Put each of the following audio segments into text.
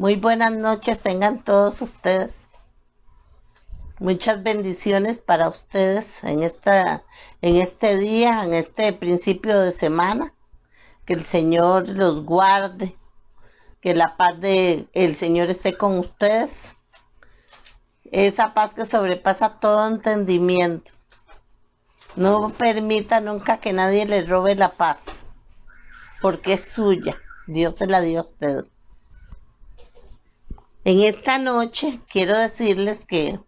Muy buenas noches tengan todos ustedes. Muchas bendiciones para ustedes en este día, en este principio de semana. Que el Señor los guarde, que la paz del Señor esté con ustedes. Esa paz que sobrepasa todo entendimiento. No permita nunca que nadie le robe la paz, porque es suya. Dios se la dio a ustedes. En esta noche quiero decirles que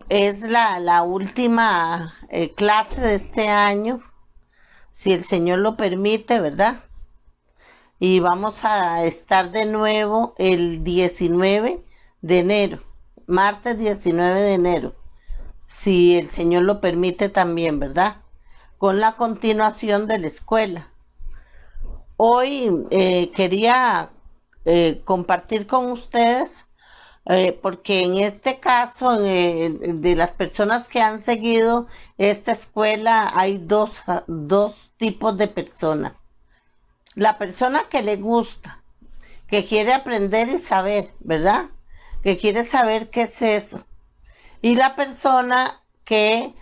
es la última clase de este año, si el Señor lo permite, ¿verdad? Y vamos a estar de nuevo el 19 de enero, martes 19 de enero, si el Señor lo permite también, ¿verdad? Con la continuación de la escuela. Hoy quería compartir con ustedes, porque en este caso, de las personas que han seguido esta escuela, hay dos tipos de personas. La persona que le gusta, que quiere aprender y saber, ¿verdad? Que quiere saber qué es eso. Y la persona que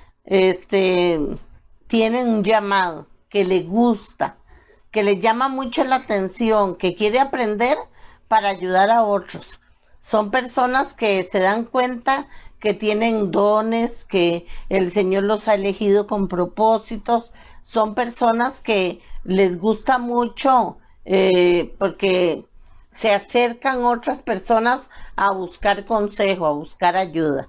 tiene un llamado, que le gusta, que le llama mucho la atención, que quiere aprender para ayudar a otros. Son personas que se dan cuenta que tienen dones, que el Señor los ha elegido con propósitos. Son personas que les gusta mucho porque se acercan otras personas a buscar consejo, a buscar ayuda.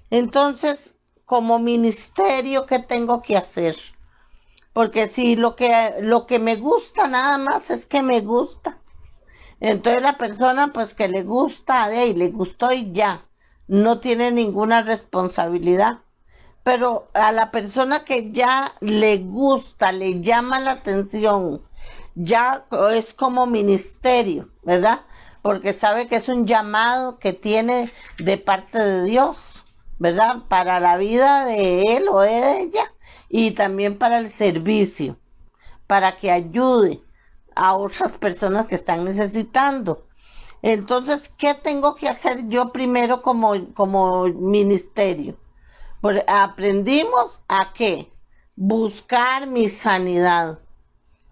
Entonces, como ministerio, ¿qué tengo que hacer? Porque si lo que me gusta nada más es que me gusta. Entonces la persona pues que le gusta, y le gustó y ya, no tiene ninguna responsabilidad. Pero a la persona que ya le gusta, le llama la atención, ya es como ministerio, ¿verdad? Porque sabe que es un llamado que tiene de parte de Dios, ¿verdad? Para la vida de él o de ella y también para el servicio, para que ayude a otras personas que están necesitando. Entonces, ¿qué tengo que hacer yo primero como ministerio? Pues aprendimos a qué? Buscar mi sanidad,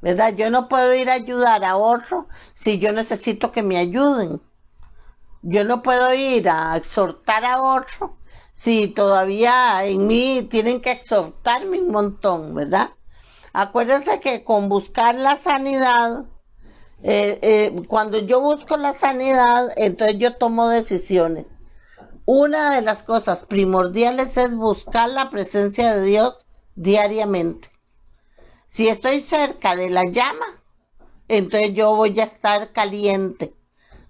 ¿verdad? Yo no puedo ir a ayudar a otro si yo necesito que me ayuden. Yo no puedo ir a exhortar a otro si todavía en mí tienen que exhortarme un montón, ¿verdad? Acuérdense que con buscar la sanidad, cuando yo busco la sanidad, entonces yo tomo decisiones. Una de las cosas primordiales es buscar la presencia de Dios diariamente. Si estoy cerca de la llama, entonces yo voy a estar caliente.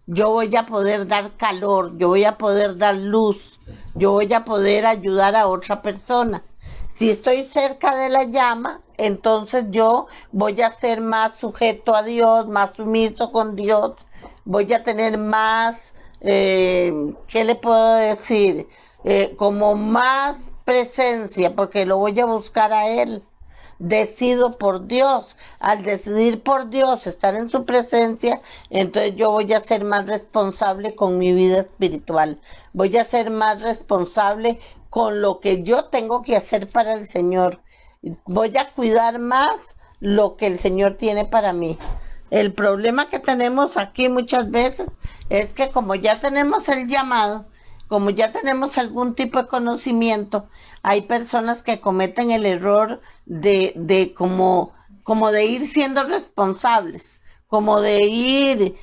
Yo voy a poder dar calor, yo voy a poder dar luz, yo voy a poder ayudar a otra persona. Si estoy cerca de la llama, entonces yo voy a ser más sujeto a Dios, más sumiso con Dios, voy a tener más, ¿qué le puedo decir? Como más presencia, porque lo voy a buscar a Él. Decido por Dios. Al decidir por Dios, estar en su presencia, entonces yo voy a ser más responsable con mi vida espiritual. Voy a ser más responsable con lo que yo tengo que hacer para el Señor. Voy a cuidar más lo que el Señor tiene para mí. El problema que tenemos aquí muchas veces es que como ya tenemos el llamado, como ya tenemos algún tipo de conocimiento, hay personas que cometen el error de como de ir siendo responsables, como de ir,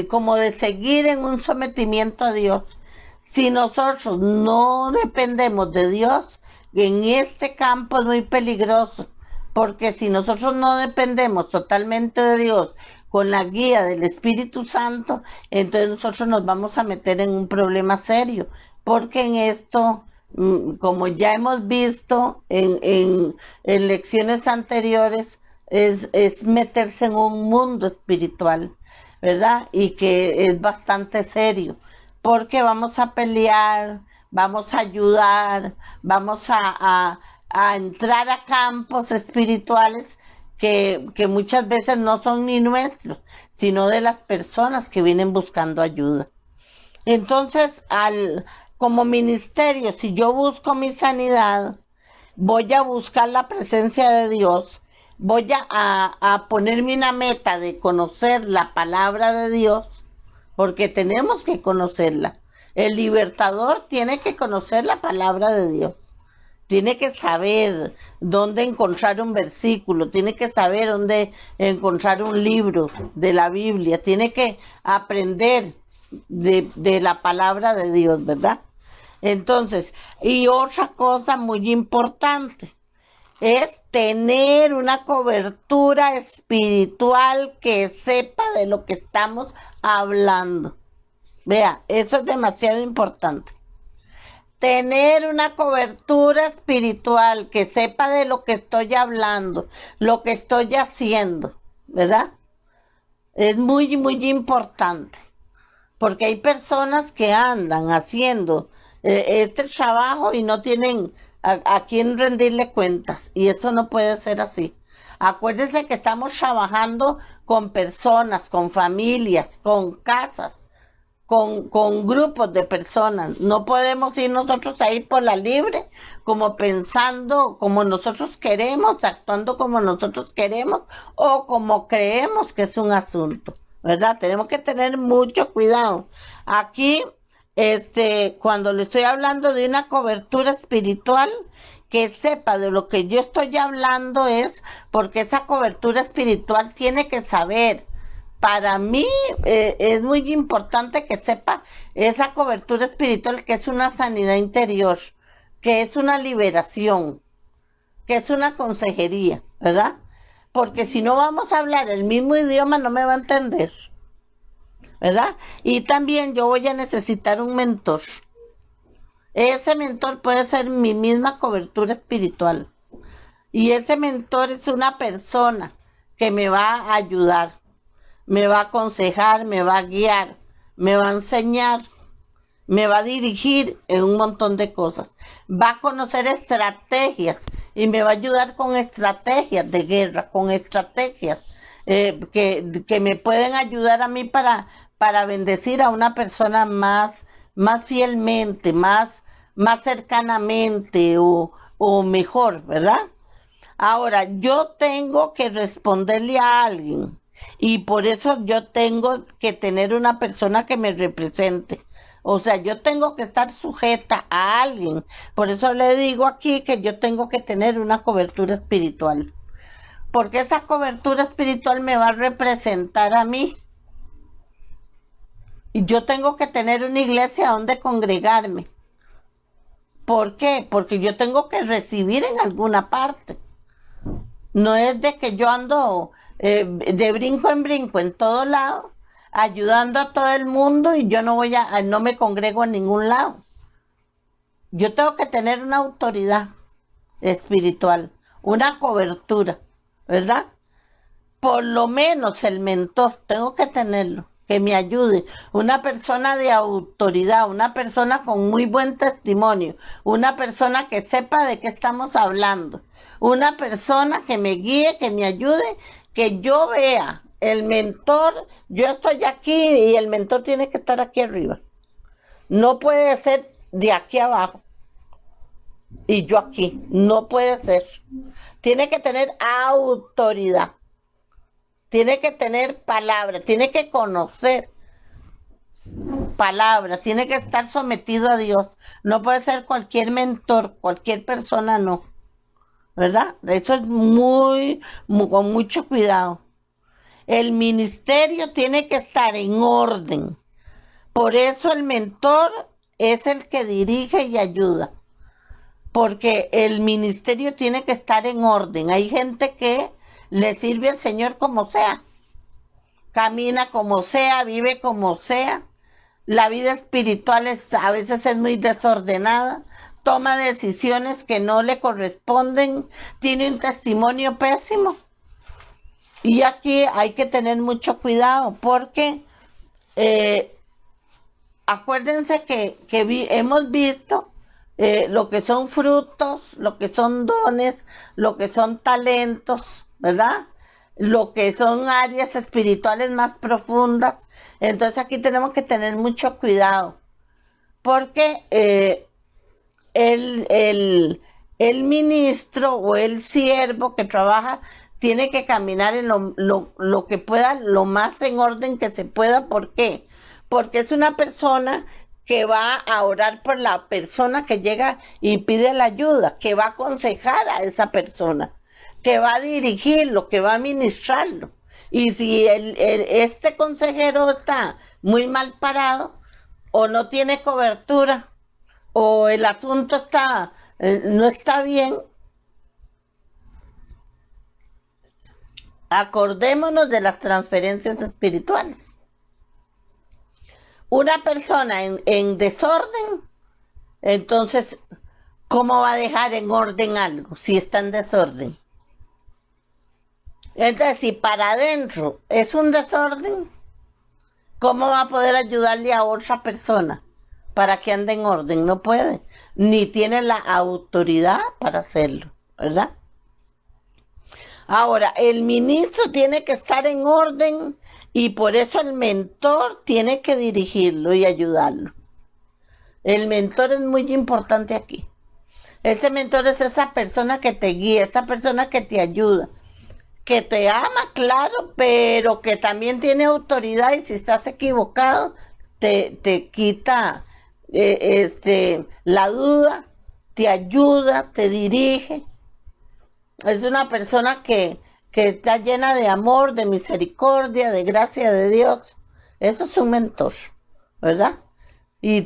como de seguir en un sometimiento a Dios. Si nosotros no dependemos de Dios, en este campo es muy peligroso, porque si nosotros no dependemos totalmente de Dios, con la guía del Espíritu Santo, entonces nosotros nos vamos a meter en un problema serio, porque en esto, como ya hemos visto en lecciones anteriores, es meterse en un mundo espiritual, ¿verdad? Y que es bastante serio, porque vamos a pelear, vamos a ayudar, vamos a entrar a campos espirituales que muchas veces no son ni nuestros, sino de las personas que vienen buscando ayuda. Entonces, como ministerio, si yo busco mi sanidad, voy a buscar la presencia de Dios, voy a ponerme una meta de conocer la palabra de Dios, porque tenemos que conocerla. El libertador tiene que conocer la palabra de Dios. Tiene que saber dónde encontrar un versículo, tiene que saber dónde encontrar un libro de la Biblia, tiene que aprender de la palabra de Dios, ¿verdad? Entonces, y otra cosa muy importante es tener una cobertura espiritual que sepa de lo que estamos hablando. Vea, eso es demasiado importante. Tener una cobertura espiritual que sepa de lo que estoy hablando, lo que estoy haciendo, ¿verdad? Es muy, muy importante. Porque hay personas que andan haciendo este trabajo y no tienen a quién rendirle cuentas. Y eso no puede ser así. Acuérdense que estamos trabajando con personas, con familias, con casas, con grupos de personas. No podemos ir nosotros ahí por la libre, como pensando como nosotros queremos, actuando como nosotros queremos o como creemos que es un asunto, ¿verdad? Tenemos que tener mucho cuidado. Aquí, cuando le estoy hablando de una cobertura espiritual, que sepa de lo que yo estoy hablando es porque esa cobertura espiritual tiene que saber. Para mí es muy importante que sepa esa cobertura espiritual, que es una sanidad interior, que es una liberación, que es una consejería, ¿verdad? Porque si no vamos a hablar el mismo idioma no me va a entender, ¿verdad? Y también yo voy a necesitar un mentor. Ese mentor puede ser mi misma cobertura espiritual. Y ese mentor es una persona que me va a ayudar, me va a aconsejar, me va a guiar, me va a enseñar, me va a dirigir en un montón de cosas. Va a conocer estrategias y me va a ayudar con estrategias de guerra, con estrategias que me pueden ayudar a mí para bendecir a una persona más fielmente, más cercanamente o mejor, ¿verdad? Ahora, yo tengo que responderle a alguien y por eso yo tengo que tener una persona que me represente. O sea, yo tengo que estar sujeta a alguien. Por eso le digo aquí que yo tengo que tener una cobertura espiritual. Porque esa cobertura espiritual me va a representar a mí. Y yo tengo que tener una iglesia donde congregarme. ¿Por qué? Porque yo tengo que recibir en alguna parte. No es de que yo ando de brinco en brinco en todo lado, ayudando a todo el mundo y yo no me congrego en ningún lado. Yo tengo que tener una autoridad espiritual, una cobertura, ¿verdad? Por lo menos el mentor, tengo que tenerlo, que me ayude. Una persona de autoridad, una persona con muy buen testimonio, una persona que sepa de qué estamos hablando, una persona que me guíe, que me ayude, que yo vea el mentor, yo estoy aquí y el mentor tiene que estar aquí arriba. No puede ser de aquí abajo y yo aquí, no puede ser. Tiene que tener autoridad. Tiene que tener palabra, tiene que conocer palabra, tiene que estar sometido a Dios. No puede ser cualquier mentor, cualquier persona, no. ¿Verdad? Eso es con mucho cuidado. El ministerio tiene que estar en orden. Por eso el mentor es el que dirige y ayuda. Porque el ministerio tiene que estar en orden. Hay gente que le sirve al Señor como sea, camina como sea, vive como sea. La vida espiritual a veces es muy desordenada, toma decisiones que no le corresponden, tiene un testimonio pésimo. Y aquí hay que tener mucho cuidado porque acuérdense que hemos visto lo que son frutos, lo que son dones, lo que son talentos, ¿verdad? lo que son áreas espirituales más profundas. Entonces aquí tenemos que tener mucho cuidado, porque el ministro o el siervo que trabaja tiene que caminar en lo que pueda, lo más en orden que se pueda. ¿Por qué? Porque es una persona que va a orar por la persona que llega y pide la ayuda, que va a aconsejar a esa persona, que va a dirigirlo, que va a ministrarlo. Y si este consejero está muy mal parado o no tiene cobertura o el asunto no está bien, acordémonos de las transferencias espirituales. Una persona en desorden, entonces, ¿cómo va a dejar en orden algo si está en desorden? Entonces, si para adentro es un desorden, ¿cómo va a poder ayudarle a otra persona para que ande en orden? No puede, ni tiene la autoridad para hacerlo, ¿verdad? Ahora, el ministro tiene que estar en orden y por eso el mentor tiene que dirigirlo y ayudarlo. El mentor es muy importante aquí. Ese mentor es esa persona que te guía, esa persona que te ayuda, que te ama, claro, pero que también tiene autoridad y si estás equivocado, te quita la duda, te ayuda, te dirige. Es una persona que está llena de amor, de misericordia, de gracia de Dios. Eso es un mentor, ¿verdad? Y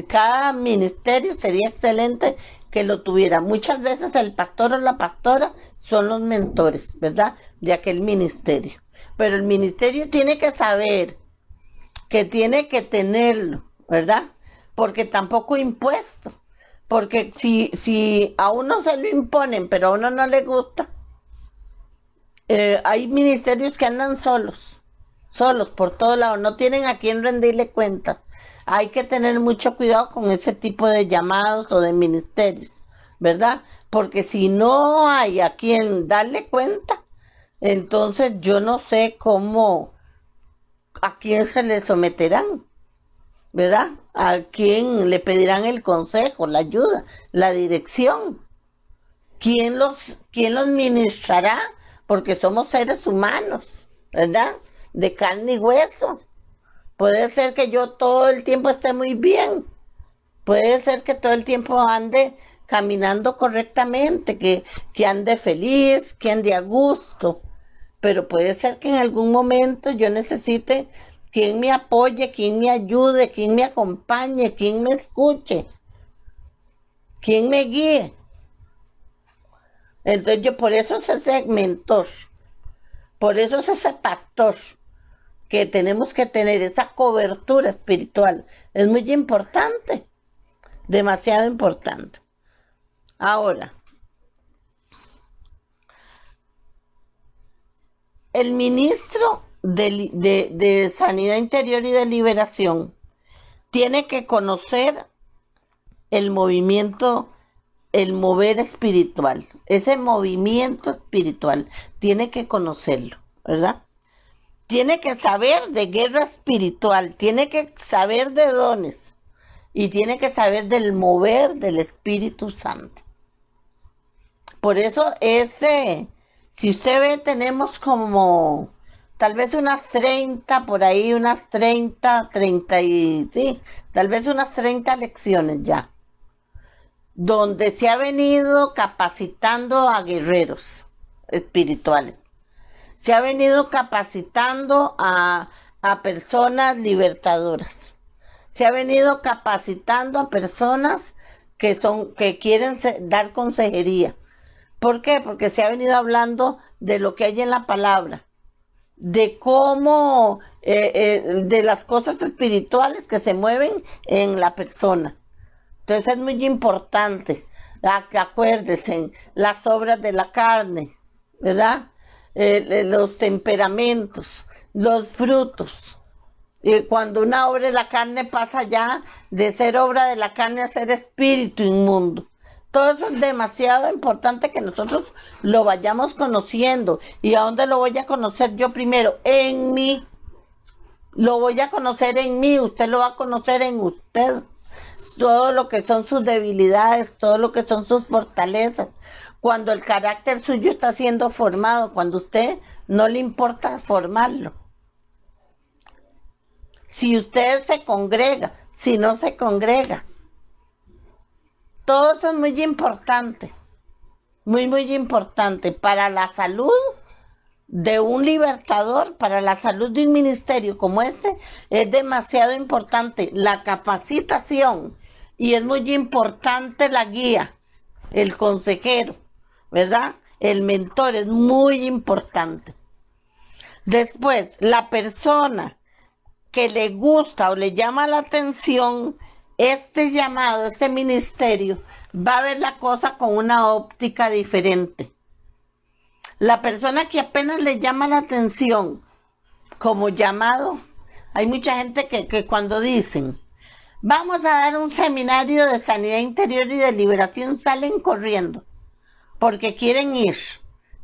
cada ministerio sería excelente que lo tuviera. Muchas veces el pastor o la pastora son los mentores, ¿verdad? De aquel ministerio. Pero el ministerio tiene que saber que tiene que tenerlo, ¿verdad? Porque tampoco impuesto. Porque si a uno se lo imponen, pero a uno no le gusta, hay ministerios que andan solos por todo lado, no tienen a quién rendirle cuenta. Hay que tener mucho cuidado con ese tipo de llamados o de ministerios, ¿verdad? Porque si no hay a quien darle cuenta, entonces yo no sé a quién se le someterán, ¿verdad? A quién le pedirán el consejo, la ayuda, la dirección. ¿Quién los ministrará? Porque somos seres humanos, ¿verdad? De carne y hueso. Puede ser que yo todo el tiempo esté muy bien. Puede ser que todo el tiempo ande caminando correctamente, que ande feliz, que ande a gusto. Pero puede ser que en algún momento yo necesite quien me apoye, quien me ayude, quien me acompañe, quien me escuche, quien me guíe. Entonces por eso es ese mentor, por eso es ese pastor que tenemos que tener, esa cobertura espiritual. Es muy importante, demasiado importante. Ahora, el ministro de Sanidad Interior y de Liberación tiene que conocer el movimiento, el mover espiritual. Ese movimiento espiritual tiene que conocerlo, ¿verdad? Tiene que saber de guerra espiritual, tiene que saber de dones y tiene que saber del mover del Espíritu Santo. Por eso si usted ve, tenemos como tal vez unas 30, por ahí unas 30, sí, tal vez unas 30 lecciones ya, donde se ha venido capacitando a guerreros espirituales. Se ha venido capacitando a personas libertadoras. Se ha venido capacitando a personas que quieren dar consejería. ¿Por qué? Porque se ha venido hablando de lo que hay en la palabra, de cómo, de las cosas espirituales que se mueven en la persona. Entonces es muy importante, que acuérdense, las obras de la carne, ¿verdad? Los temperamentos, los frutos. Cuando una obra de la carne pasa ya de ser obra de la carne a ser espíritu inmundo, Todo eso es demasiado importante que nosotros lo vayamos conociendo. ¿Y a dónde lo voy a conocer yo primero? En mí. Lo voy a conocer en mí, usted lo va a conocer en usted. Todo lo que son sus debilidades, todo lo que son sus fortalezas. Cuando el carácter suyo está siendo formado, cuando a usted no le importa formarlo. Si usted se congrega, si no se congrega. Todo eso es muy importante. Muy, muy importante para la salud de un libertador, para la salud de un ministerio como este. Es demasiado importante la capacitación y es muy importante la guía, el consejero, ¿verdad? El mentor es muy importante. Después, la persona que le gusta o le llama la atención este llamado, este ministerio, va a ver la cosa con una óptica diferente. La persona que apenas le llama la atención como llamado, hay mucha gente que cuando dicen, vamos a dar un seminario de sanidad interior y de liberación, salen corriendo, porque quieren ir,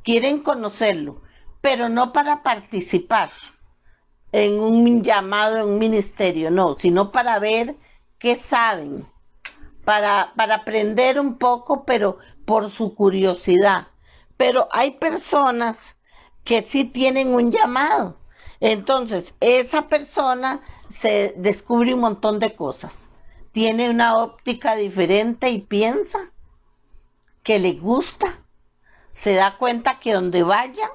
quieren conocerlo, pero no para participar en un llamado, en un ministerio, no, sino para ver qué saben, para aprender un poco, pero por su curiosidad. Pero hay personas que sí tienen un llamado. Entonces, esa persona se descubre un montón de cosas. Tiene una óptica diferente y piensa que le gusta. Se da cuenta que donde vaya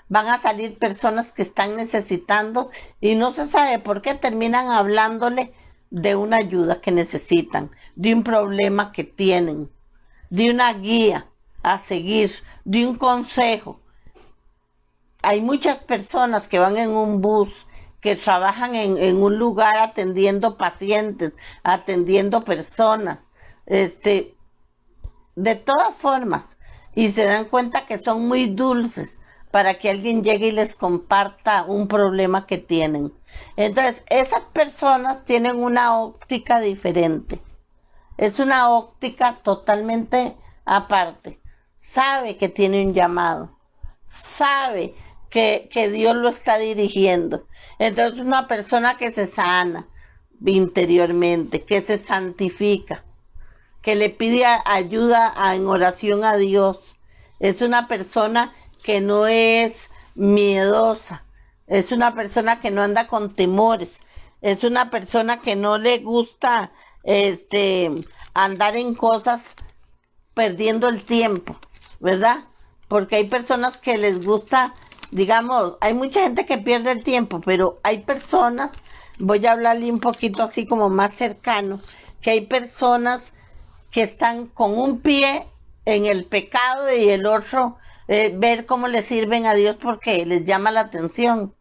van a salir personas que están necesitando y no se sabe por qué terminan hablándole de una ayuda que necesitan, de un problema que tienen, de una guía a seguir, de un consejo. Hay muchas personas que van en un bus, que trabajan en un lugar atendiendo pacientes, atendiendo personas, de todas formas, y se dan cuenta que son muy dulces para que alguien llegue y les comparta un problema que tienen. Entonces, esas personas tienen una óptica diferente. Es una óptica totalmente aparte. Sabe que tiene un llamado. Sabe que Dios lo está dirigiendo. Entonces, una persona que se sana interiormente, que se santifica, que le pide ayuda en oración a Dios. Es una persona que no es miedosa. Es una persona que no anda con temores. Es una persona que no le gusta andar en cosas perdiendo el tiempo, ¿verdad? Porque hay personas que les gusta, digamos, hay mucha gente que pierde el tiempo, pero hay personas, voy a hablarle un poquito así como más cercano, que hay personas que están con un pie en el pecado y el otro ver cómo le sirven a Dios porque les llama la atención.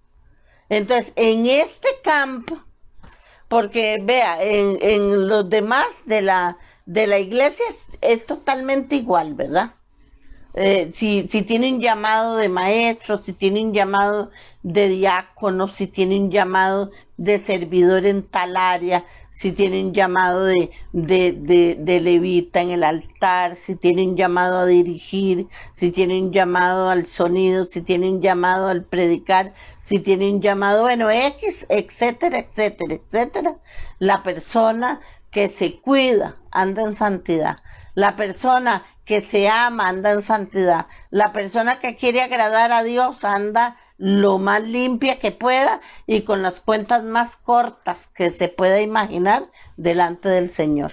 Entonces, en este campo, porque vea, en los demás de la iglesia es totalmente igual, ¿verdad? Si tiene un llamado de maestro, si tiene un llamado de diácono, si tiene un llamado de servidor en tal área, si tiene un llamado de levita en el altar, si tiene un llamado a dirigir, si tiene un llamado al sonido, si tiene un llamado al predicar, si tiene un llamado, bueno, X, etcétera, etcétera, etcétera. La persona que se cuida anda en santidad. La persona que se ama anda en santidad. La persona que quiere agradar a Dios anda lo más limpia que pueda y con las cuentas más cortas que se pueda imaginar delante del Señor.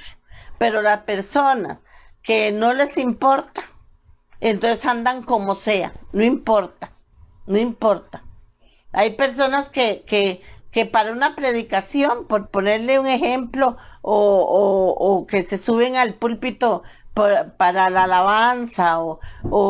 Pero las personas que no les importa, entonces andan como sea, no importa, no importa. Hay personas que para una predicación, por ponerle un ejemplo, o que se suben al púlpito para la alabanza o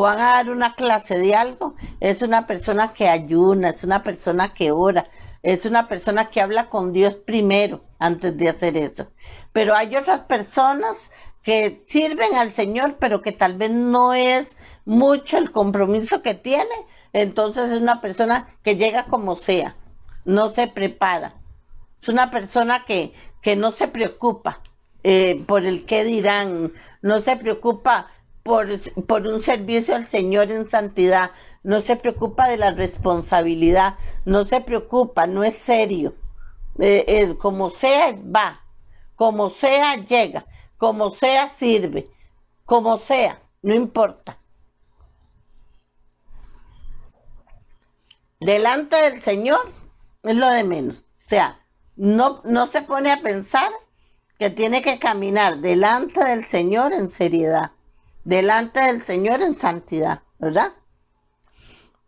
van a dar una clase de algo, es una persona que ayuna, es una persona que ora, es una persona que habla con Dios primero antes de hacer eso. Pero hay otras personas que sirven al Señor, pero que tal vez no es mucho el compromiso que tiene, entonces es una persona que llega como sea, no se prepara. Es una persona que no se preocupa por el qué dirán, no se preocupa por un servicio al Señor en santidad, no se preocupa de la responsabilidad, no se preocupa, no es serio. Es como sea, va, como sea, llega, como sea, sirve, como sea, no importa. Delante del Señor es lo de menos. O sea, no se pone a pensar que tiene que caminar delante del Señor en seriedad, delante del Señor en santidad, ¿verdad?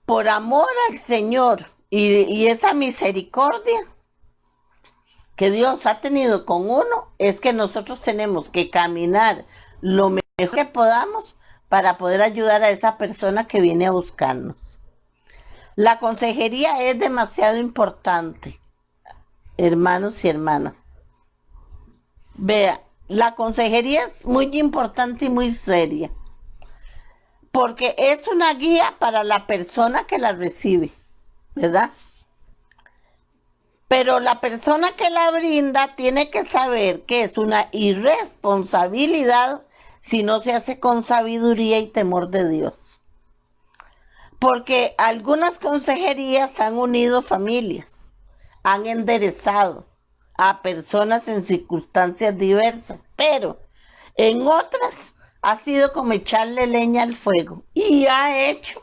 Por amor al Señor y esa misericordia que Dios ha tenido con uno, es que nosotros tenemos que caminar lo mejor que podamos para poder ayudar a esa persona que viene a buscarnos. La consejería es demasiado importante, hermanos y hermanas. Vea, la consejería es muy importante y muy seria, porque es una guía para la persona que la recibe, ¿verdad? Pero la persona que la brinda tiene que saber que es una irresponsabilidad si no se hace con sabiduría y temor de Dios. Porque algunas consejerías han unido familias, han enderezado a personas en circunstancias diversas, pero en otras ha sido como echarle leña al fuego y ha hecho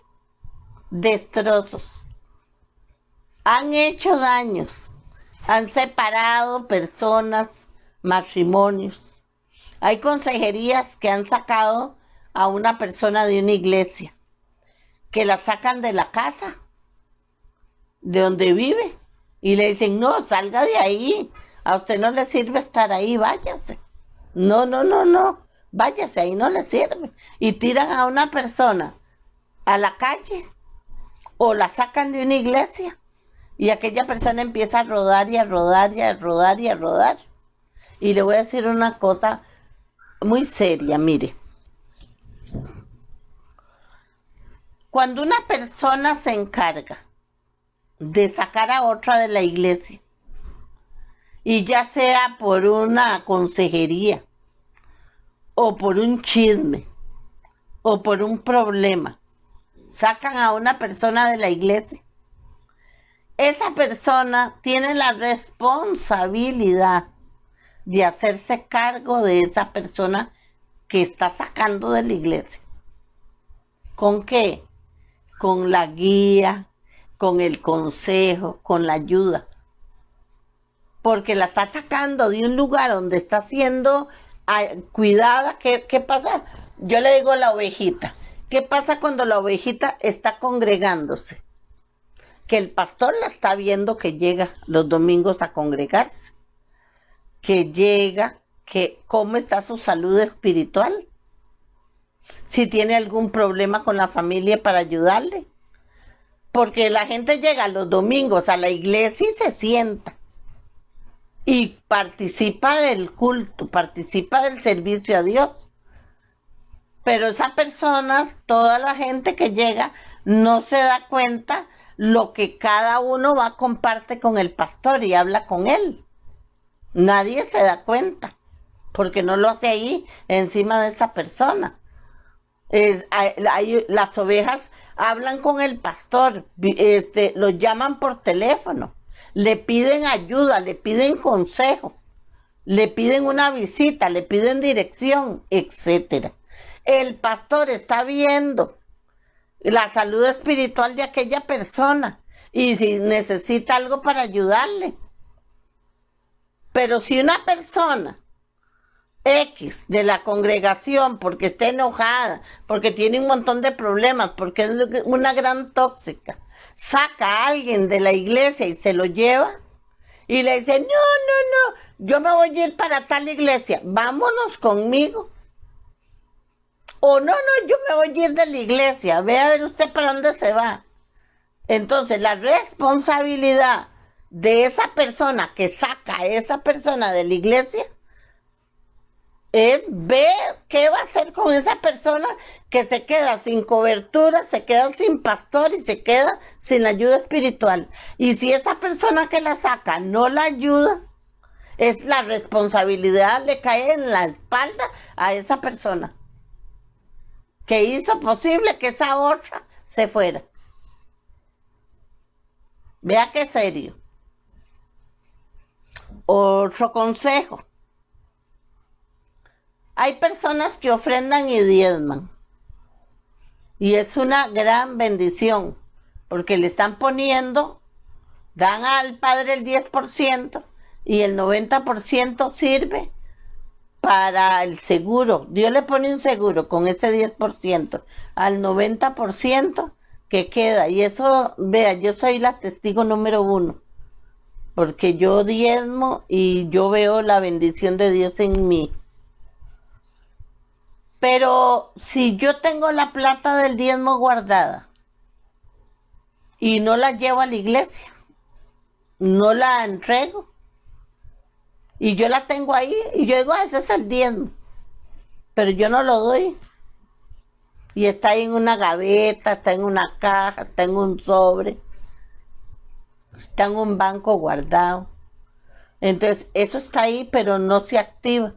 destrozos, han hecho daños, han separado personas, matrimonios. Hay consejerías que han sacado a una persona de una iglesia, que la sacan de la casa, de donde vive, y le dicen, no, salga de ahí, a usted no le sirve estar ahí, váyase. No, váyase, ahí no le sirve. Y tiran a una persona a la calle, o la sacan de una iglesia, y aquella persona empieza a rodar y a rodar y a rodar y a rodar. Y le voy a decir una cosa muy seria, mire. Cuando una persona se encarga de sacar a otra de la iglesia, y ya sea por una consejería, o por un chisme, o por un problema, sacan a una persona de la iglesia, esa persona tiene la responsabilidad de hacerse cargo de esa persona que está sacando de la iglesia. ¿Con qué? Con la guía, con el consejo, con la ayuda. Porque la está sacando de un lugar donde está siendo cuidada. ¿Qué pasa? Yo le digo a la ovejita. ¿Qué pasa cuando la ovejita está congregándose? Que el pastor la está viendo que llega los domingos a congregarse. Que llega, que cómo está su salud espiritual. Si tiene algún problema con la familia para ayudarle. Porque la gente llega los domingos a la iglesia y se sienta. Y participa del culto, participa del servicio a Dios. Pero esa persona, toda la gente que llega, no se da cuenta lo que cada uno va, comparte con el pastor y habla con él. Nadie se da cuenta, porque no lo hace ahí, encima de esa persona. Las ovejas hablan con el pastor, los llaman por teléfono, le piden ayuda, le piden consejo, le piden una visita, le piden dirección, etcétera. El pastor está viendo la salud espiritual de aquella persona y si necesita algo para ayudarle. Pero si una persona X de la congregación, porque está enojada, porque tiene un montón de problemas, porque es una gran tóxica, saca a alguien de la iglesia y se lo lleva y le dice, no, yo me voy a ir para tal iglesia, vámonos conmigo. O no, yo me voy a ir de la iglesia, ve a ver usted para dónde se va. Entonces la responsabilidad de esa persona que saca a esa persona de la iglesia es ver qué va a hacer con esa persona que se queda sin cobertura, se queda sin pastor y se queda sin ayuda espiritual. Y si esa persona que la saca no la ayuda, Es la responsabilidad, le cae en la espalda a esa persona que hizo posible que esa otra se fuera. Vea qué serio. Otro consejo. Hay personas que ofrendan y diezman. Y es una gran bendición, porque le están poniendo, dan al Padre el 10% y el 90% sirve para el seguro. Dios le pone un seguro con ese 10% al 90% que queda. Y eso, vea, yo soy la testigo número 1, porque yo diezmo y yo veo la bendición de Dios en mí. Pero si yo tengo la plata del diezmo guardada y no la llevo a la iglesia, no la entrego, y yo la tengo ahí, y yo digo, ese es el diezmo, pero yo no lo doy, y está ahí en una gaveta, está en una caja, está en un sobre, está en un banco guardado. Entonces, eso está ahí, pero no se activa.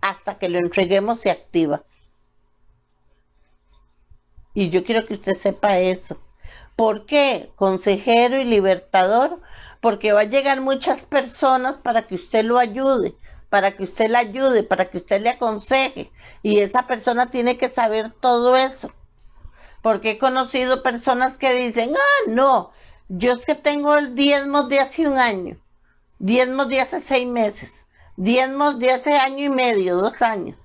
Hasta que lo entreguemos se activa. Y yo quiero que usted sepa eso. ¿Por qué, consejero y libertador? Porque va a llegar muchas personas para que usted lo ayude, para que usted le ayude, para que usted le aconseje. Y esa persona tiene que saber todo eso. Porque he conocido personas que dicen, no, yo es que tengo el diezmo de hace un año, diezmos de hace 6 meses, diezmos de hace año y medio, 2 años.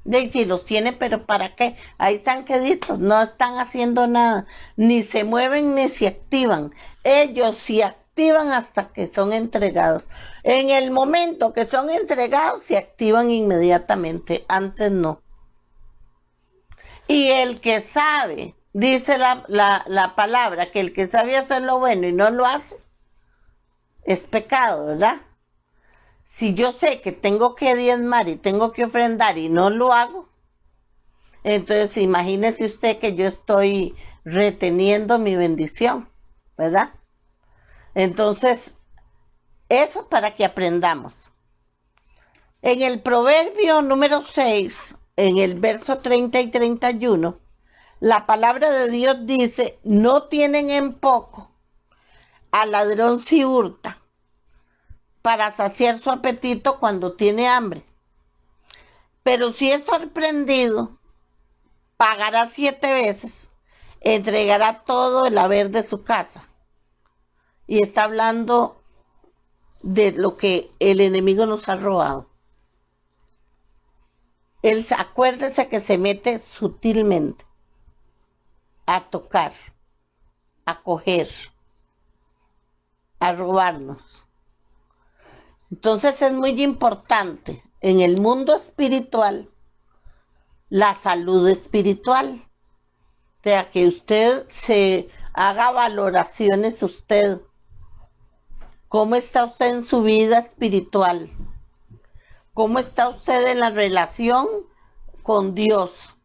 De si los tiene, pero ¿para qué? Ahí están queditos, no están haciendo nada, ni se mueven ni se activan. Ellos se activan hasta que son entregados. En el momento que son entregados, se activan inmediatamente, antes no. Y el que sabe, dice la palabra, que el que sabe hacer lo bueno y no lo hace, es pecado, ¿verdad? Si yo sé que tengo que diezmar y tengo que ofrendar y no lo hago, entonces imagínese usted que yo estoy reteniendo mi bendición, ¿verdad? Entonces, eso es para que aprendamos. En el proverbio número 6, en el verso 30 y 31, la palabra de Dios dice, no tienen en poco al ladrón si hurta, para saciar su apetito cuando tiene hambre. Pero si es sorprendido, pagará 7 veces, entregará todo el haber de su casa. Y está hablando de lo que el enemigo nos ha robado. Él, acuérdese que se mete sutilmente a tocar, a coger, a robarnos. Entonces es muy importante en el mundo espiritual la salud espiritual. O sea, que usted se haga valoraciones usted. ¿Cómo está usted en su vida espiritual? ¿Cómo está usted en la relación con Dios?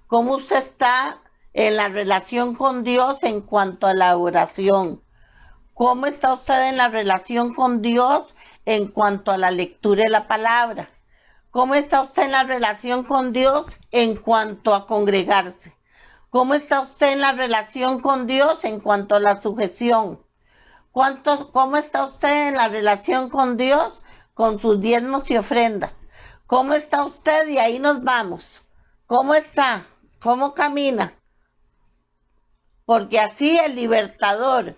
¿Cómo usted está en la relación con Dios en cuanto a la oración? ¿Cómo está usted en la relación con Dios en cuanto a la lectura de la palabra? ¿Cómo está usted en la relación con Dios en cuanto a congregarse? ¿Cómo está usted en la relación con Dios en cuanto a la sujeción? ¿Cómo está usted en la relación con Dios con sus diezmos y ofrendas? ¿Cómo está usted? Y ahí nos vamos. ¿Cómo está? ¿Cómo camina? Porque así el libertador,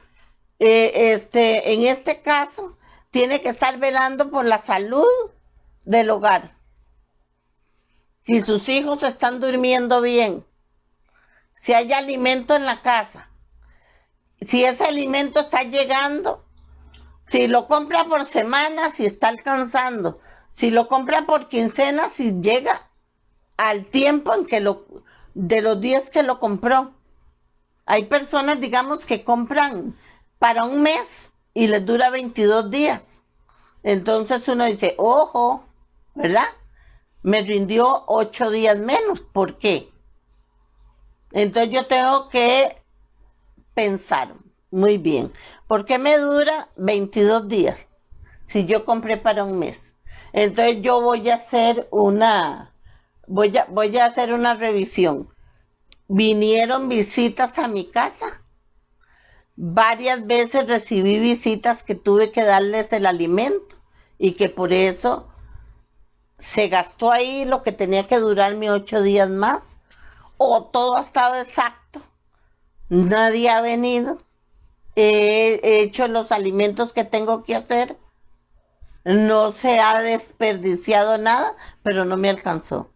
en este caso, tiene que estar velando por la salud del hogar. Si sus hijos están durmiendo bien, si hay alimento en la casa, si ese alimento está llegando, si lo compra por semana, si está alcanzando, si lo compra por quincena, si llega al tiempo en que de los días que lo compró. Hay personas, digamos, que compran para un mes y les dura 22 días. Entonces uno dice, ojo, ¿verdad? Me rindió 8 días menos. ¿Por qué? Entonces yo tengo que pensar muy bien. ¿Por qué me dura 22 días? si yo compré para un mes. Entonces yo voy a hacer voy a hacer una revisión. Vinieron visitas a mi casa. Varias veces recibí visitas que tuve que darles el alimento y que por eso se gastó ahí lo que tenía que durarme 8 días más. O todo ha estado exacto. Nadie ha venido. He hecho los alimentos que tengo que hacer. No se ha desperdiciado nada, pero no me alcanzó.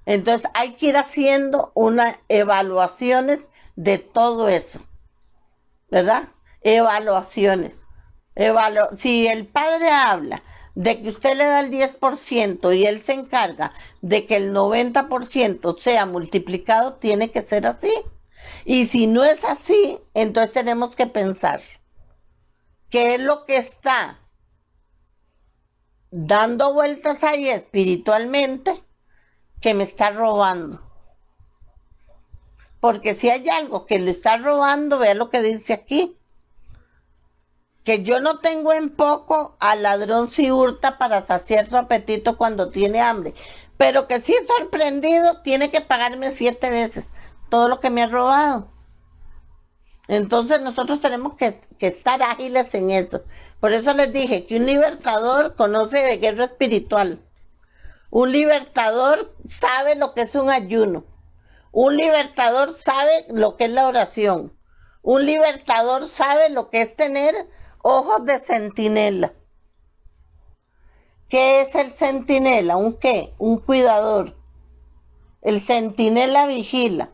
Entonces hay que ir haciendo unas evaluaciones de todo eso, ¿verdad? Evaluaciones. Si el padre habla de que usted le da el 10% y él se encarga de que el 90% sea multiplicado, tiene que ser así. Y si no es así, entonces tenemos que pensar qué es lo que está dando vueltas ahí espiritualmente que me está robando. Porque si hay algo que lo está robando, vea lo que dice aquí. Que yo no tengo en poco al ladrón si hurta para saciar su apetito cuando tiene hambre. Pero que si es sorprendido, tiene que pagarme 7 veces todo lo que me ha robado. Entonces nosotros tenemos que estar ágiles en eso. Por eso les dije que un libertador conoce de guerra espiritual. Un libertador sabe lo que es un ayuno. Un libertador sabe lo que es la oración. Un libertador sabe lo que es tener ojos de centinela. ¿Qué es el centinela? ¿Un qué? Un cuidador. El centinela vigila.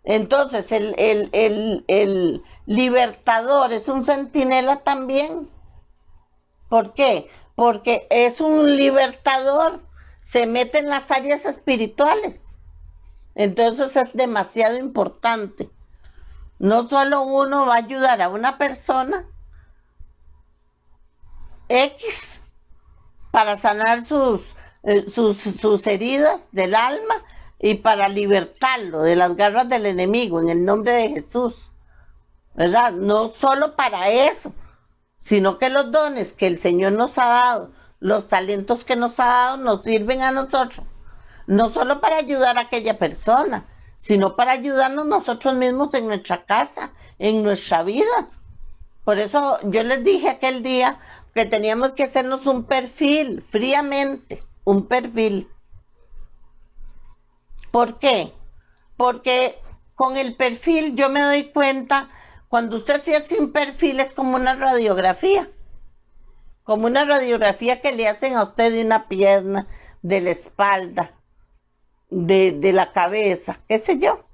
Entonces, el libertador es un centinela también. ¿Por qué? Porque es un libertador, se mete en las áreas espirituales. Entonces es demasiado importante. No solo uno va a ayudar a una persona X para sanar sus heridas del alma y para libertarlo de las garras del enemigo en el nombre de Jesús, ¿verdad? No solo para eso, sino que los dones que el Señor nos ha dado, los talentos que nos ha dado, nos sirven a nosotros, no solo para ayudar a aquella persona, sino para ayudarnos nosotros mismos en nuestra casa, en nuestra vida. Por eso yo les dije aquel día que teníamos que hacernos un perfil, fríamente, un perfil. ¿Por qué? Porque con el perfil yo me doy cuenta, cuando usted se hace un perfil es como una radiografía que le hacen a usted de una pierna, de la espalda, de la cabeza, qué sé yo.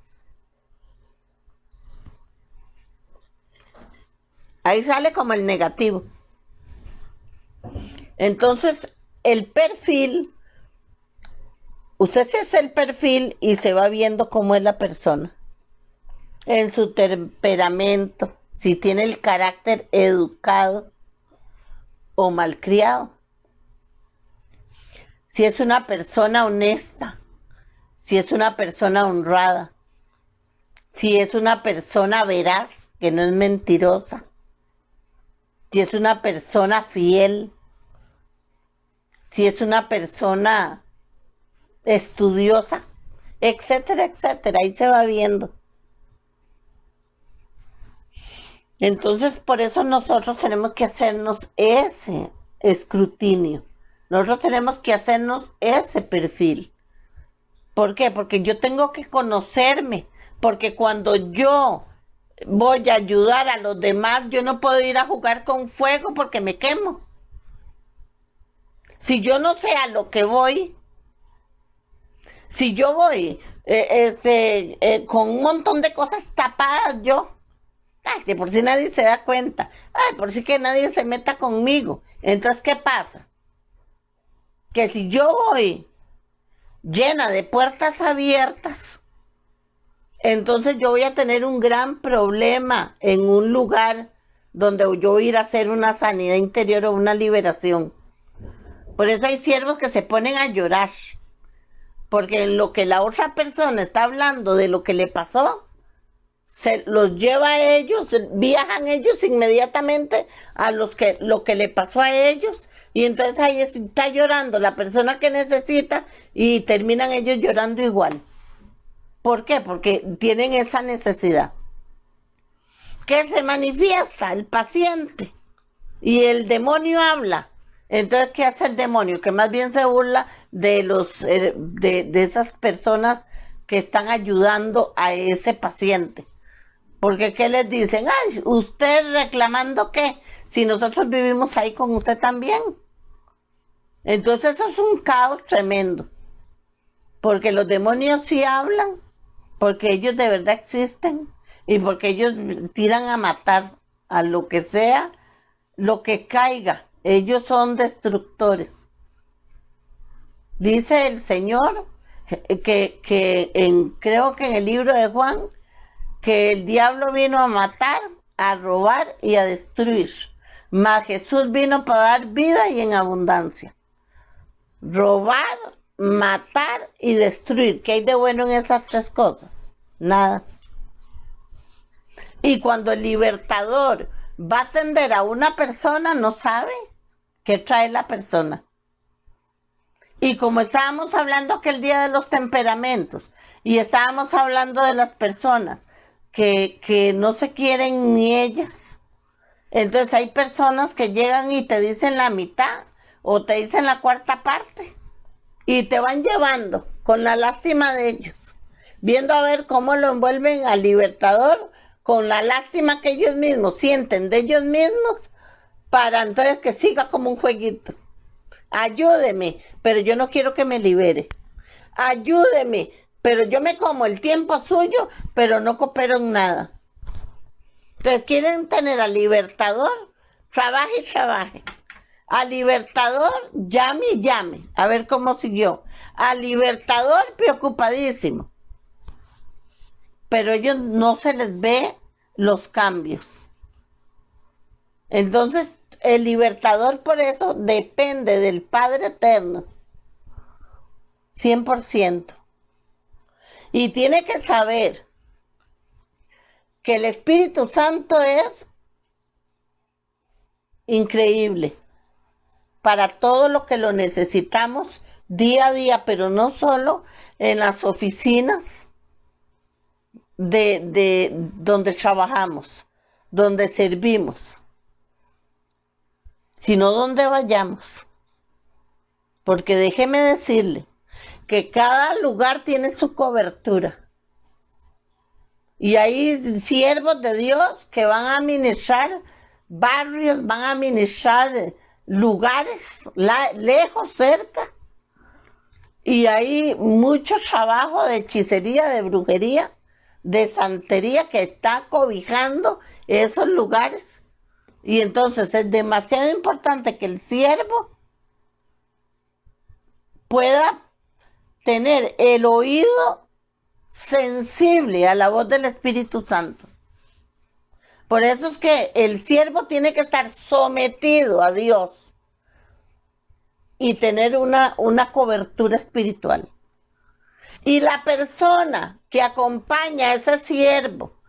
Ahí sale como el negativo. Entonces, el perfil, usted se hace el perfil y se va viendo cómo es la persona. En su temperamento, si tiene el carácter educado o malcriado. Si es una persona honesta, si es una persona honrada, si es una persona veraz, que no es mentirosa, si es una persona fiel, si es una persona estudiosa, etcétera, etcétera. Ahí se va viendo. Entonces, por eso nosotros tenemos que hacernos ese escrutinio. Nosotros tenemos que hacernos ese perfil. ¿Por qué? Porque yo tengo que conocerme. Porque cuando yo voy a ayudar a los demás, yo no puedo ir a jugar con fuego porque me quemo. Si yo no sé a lo que voy, si yo voy con un montón de cosas tapadas yo, que por si nadie se da cuenta, por si que nadie se meta conmigo. Entonces, ¿qué pasa? Que si yo voy llena de puertas abiertas, entonces yo voy a tener un gran problema en un lugar donde yo voy a ir a hacer una sanidad interior o una liberación. Por eso hay siervos que se ponen a llorar, porque en lo que la otra persona está hablando de lo que le pasó, se los lleva a ellos, viajan ellos inmediatamente a lo que le pasó a ellos, y entonces ahí está llorando la persona que necesita y terminan ellos llorando igual. ¿Por qué? Porque tienen esa necesidad. ¿Qué se manifiesta? El paciente. Y el demonio habla. Entonces, ¿qué hace el demonio? Que más bien se burla de de esas personas que están ayudando a ese paciente. Porque ¿qué les dicen? Ay, ¿usted reclamando qué? Si nosotros vivimos ahí con usted también. Entonces eso es un caos tremendo. Porque los demonios sí hablan, porque ellos de verdad existen y porque ellos tiran a matar a lo que sea, lo que caiga. Ellos son destructores. Dice el Señor creo que en el libro de Juan, que el diablo vino a matar, a robar y a destruir. Mas Jesús vino para dar vida y en abundancia. Robar, matar y destruir. ¿Qué hay de bueno en esas tres cosas? Nada. Y cuando el libertador va a atender a una persona, no sabe qué trae la persona. Y como estábamos hablando aquel día de los temperamentos, y estábamos hablando de las personas que no se quieren ni ellas, entonces hay personas que llegan y te dicen la mitad o te dicen la cuarta parte y te van llevando con la lástima de ellos, viendo a ver cómo lo envuelven al libertador con la lástima que ellos mismos sienten de ellos mismos, para entonces que siga como un jueguito. Ayúdeme, pero yo no quiero que me libere. Ayúdeme, pero yo me como el tiempo suyo, pero no coopero en nada. Entonces quieren tener al libertador, trabaje y trabaje. Al libertador, llame y llame, a ver cómo siguió. Al libertador, preocupadísimo. Pero a ellos no se les ve los cambios. Entonces, el libertador por eso depende del Padre Eterno, 100%. Y tiene que saber que el Espíritu Santo es increíble para todo lo que lo necesitamos día a día, pero no solo en las oficinas de donde trabajamos, donde servimos, sino donde vayamos. Porque déjeme decirle que cada lugar tiene su cobertura. Y hay siervos de Dios que van a administrar barrios, van a administrar lugares lejos, cerca. Y hay mucho trabajo de hechicería, de brujería, de santería que está cobijando esos lugares. Y entonces es demasiado importante que el siervo pueda tener el oído sensible a la voz del Espíritu Santo. Por eso es que el siervo tiene que estar sometido a Dios y tener una cobertura espiritual. Y la persona que acompaña a ese siervo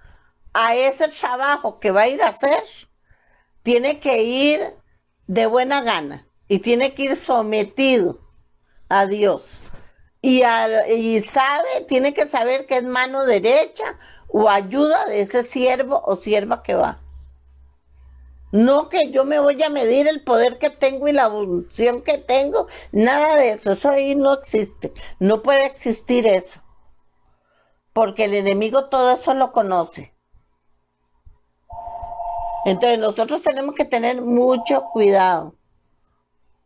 a ese trabajo que va a ir a hacer, tiene que ir de buena gana y tiene que ir sometido a Dios. Y tiene que saber que es mano derecha o ayuda de ese siervo o sierva que va. No que yo me voy a medir el poder que tengo y la unción que tengo, nada de eso, eso ahí no existe, no puede existir eso, porque el enemigo todo eso lo conoce. Entonces nosotros tenemos que tener mucho cuidado.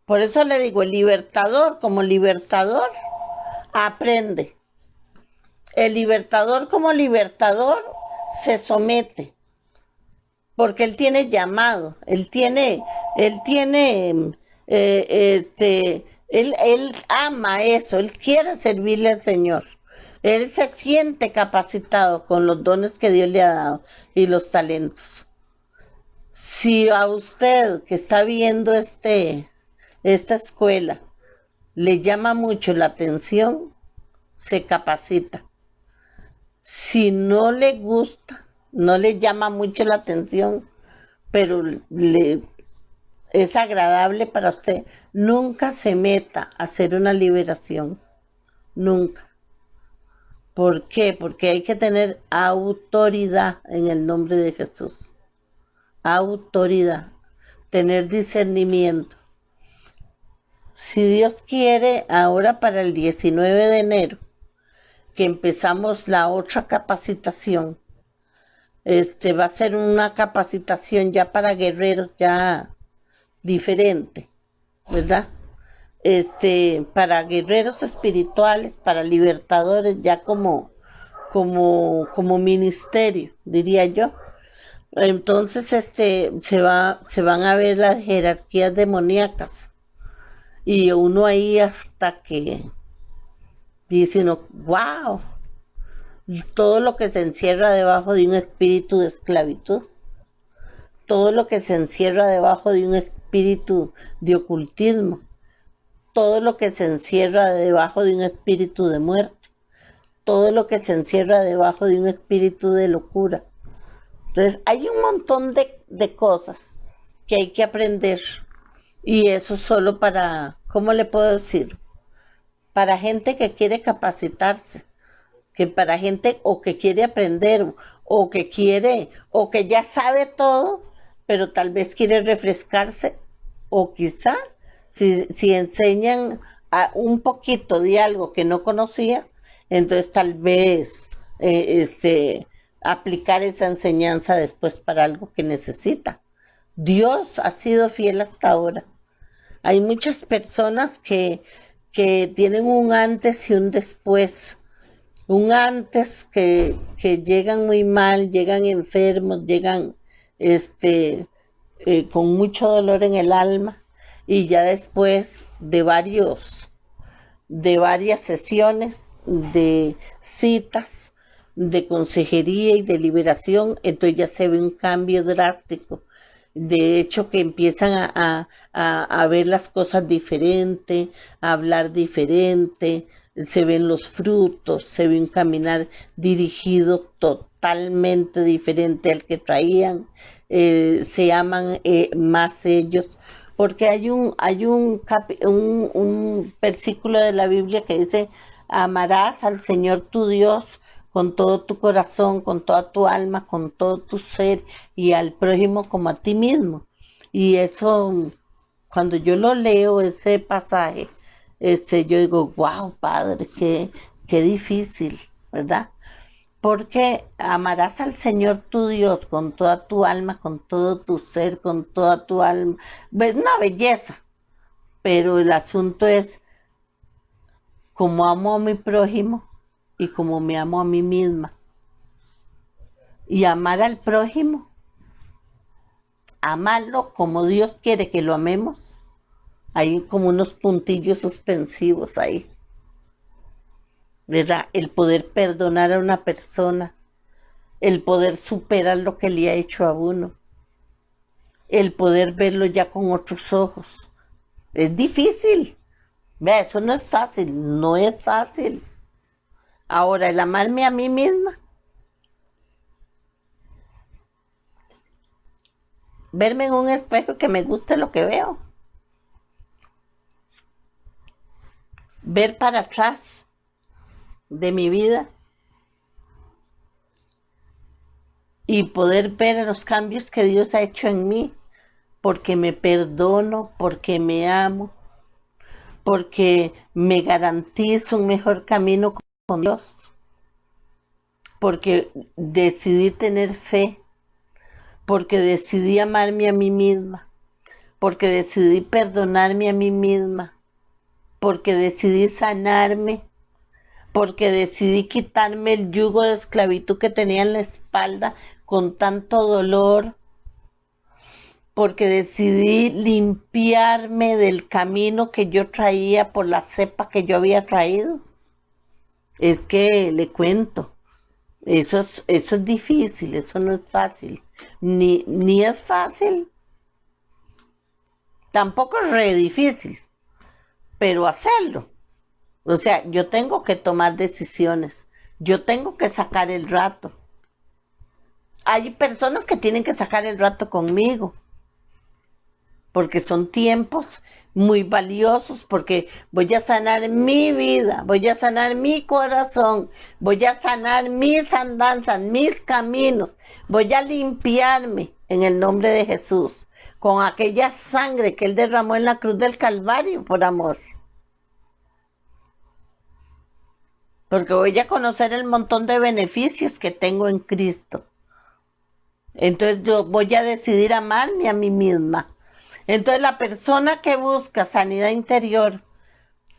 Por eso le digo, el libertador como libertador aprende. El libertador como libertador se somete. Porque él tiene llamado, él ama eso, él quiere servirle al Señor. Él se siente capacitado con los dones que Dios le ha dado y los talentos. Si a usted que está viendo esta escuela le llama mucho la atención, se capacita. Si no le gusta, no le llama mucho la atención, pero es agradable para usted. Nunca se meta a hacer una liberación, nunca. ¿Por qué? Porque hay que tener autoridad en el nombre de Jesús. Autoridad, tener discernimiento. Si Dios quiere, ahora para el 19 de enero, que empezamos la otra capacitación, va a ser una capacitación ya para guerreros, ya diferente, ¿verdad? Para guerreros espirituales, para libertadores, ya como ministerio, diría yo. Entonces, se van a ver las jerarquías demoníacas. Y uno ahí hasta que dice, no, wow, todo lo que se encierra debajo de un espíritu de esclavitud, todo lo que se encierra debajo de un espíritu de ocultismo, todo lo que se encierra debajo de un espíritu de muerte, todo lo que se encierra debajo de un espíritu de locura. Entonces, hay un montón de cosas que hay que aprender. Y eso solo para, ¿cómo le puedo decir? Para gente que quiere capacitarse, que para gente o que quiere aprender, o que ya sabe todo, pero tal vez quiere refrescarse, o quizá si enseñan un poquito de algo que no conocía, entonces tal vez aplicar esa enseñanza después para algo que necesita. Dios ha sido fiel hasta ahora. Hay muchas personas que tienen un antes y un después. Un antes que llegan muy mal, llegan enfermos, llegan con mucho dolor en el alma, y ya después de varias sesiones, de citas, de consejería y de liberación, entonces ya se ve un cambio drástico. De hecho, que empiezan a ver las cosas diferente, a hablar diferente, se ven los frutos, se ve un caminar dirigido totalmente diferente al que traían, se aman más ellos, porque hay un versículo de la Biblia que dice, amarás al Señor tu Dios con todo tu corazón, con toda tu alma, con todo tu ser, y al prójimo como a ti mismo. Y eso, cuando yo lo leo, ese pasaje, yo digo, wow, Padre, qué difícil, ¿verdad? Porque amarás al Señor tu Dios con toda tu alma, con todo tu ser, con toda tu alma. Es una belleza, pero el asunto es como amo a mi prójimo y como me amo a mí misma. Y amar al prójimo, amarlo como Dios quiere que lo amemos. Hay como unos puntillos suspensivos ahí, ¿verdad? El poder perdonar a una persona, el poder superar lo que le ha hecho a uno, el poder verlo ya con otros ojos. Es difícil. Vea, eso no es fácil, no es fácil. Ahora, el amarme a mí misma, verme en un espejo y que me guste lo que veo, ver para atrás de mi vida y poder ver los cambios que Dios ha hecho en mí, porque me perdono, porque me amo, porque me garantizo un mejor camino con Dios, porque decidí tener fe, porque decidí amarme a mí misma, porque decidí perdonarme a mí misma, porque decidí sanarme, porque decidí quitarme el yugo de esclavitud que tenía en la espalda con tanto dolor, porque decidí limpiarme del camino que yo traía por la cepa que yo había traído. Es que le cuento, eso es difícil, eso no es fácil, ni es fácil, tampoco es re difícil, pero hacerlo. O sea, yo tengo que tomar decisiones, yo tengo que sacar el rato. hay personas que tienen que sacar el rato conmigo, porque son tiempos muy valiosos, porque voy a sanar mi vida, voy a sanar mi corazón, voy a sanar mis andanzas, mis caminos, voy a limpiarme en el nombre de Jesús, con aquella sangre que Él derramó en la cruz del Calvario por amor. Porque voy a conocer el montón de beneficios que tengo en Cristo. Entonces yo voy a decidir amarme a mí misma. Entonces la persona que busca sanidad interior,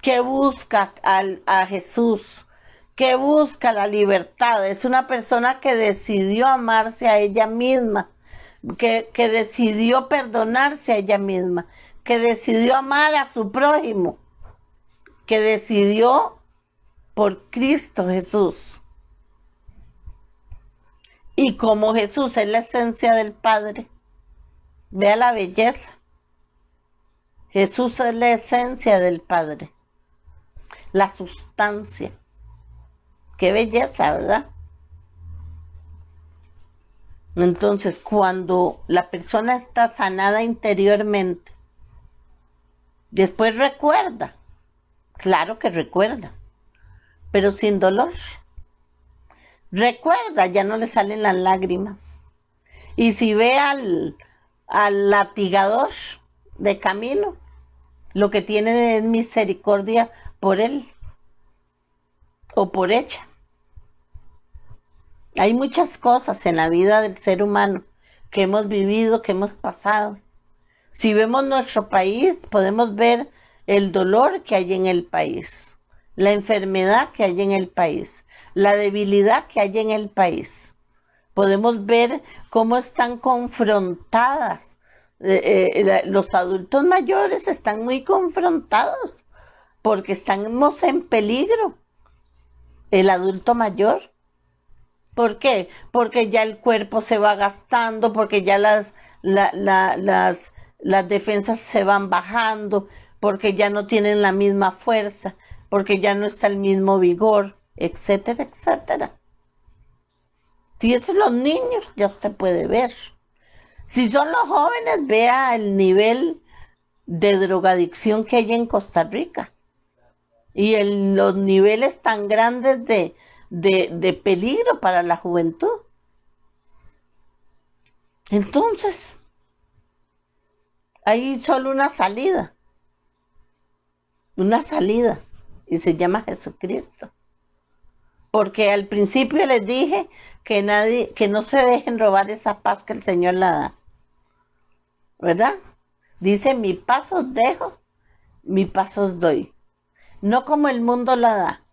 que busca a Jesús, que busca la libertad, es una persona que decidió amarse a ella misma, que decidió perdonarse a ella misma, que decidió amar a su prójimo, que decidió por Cristo Jesús. Y como Jesús es la esencia del Padre, vea la belleza. Jesús es la esencia del Padre, la sustancia. Qué belleza, ¿verdad? Entonces, cuando la persona está sanada interiormente, después recuerda, claro que recuerda, pero sin dolor. Recuerda, ya no le salen las lágrimas. Y si ve al latigador de camino, lo que tiene es misericordia por él o por ella. Hay muchas cosas en la vida del ser humano que hemos vivido, que hemos pasado. Si vemos nuestro país, podemos ver el dolor que hay en el país, la enfermedad que hay en el país, la debilidad que hay en el país. Podemos ver cómo están confrontadas. Los adultos mayores están muy confrontados porque estamos en peligro. El adulto mayor. ¿Por qué? Porque ya el cuerpo se va gastando, porque ya las defensas se van bajando, porque ya no tienen la misma fuerza, porque ya no está el mismo vigor, etcétera, etcétera. Si es los niños, ya usted puede ver. Si son los jóvenes, vea el nivel de drogadicción que hay en Costa Rica. Y los niveles tan grandes de peligro para la juventud. Entonces, hay solo una salida, y se llama Jesucristo. Porque al principio les dije que no se dejen robar esa paz que el Señor la da, ¿verdad? Dice, mi paz os dejo, mi paz os doy. No como el mundo la da,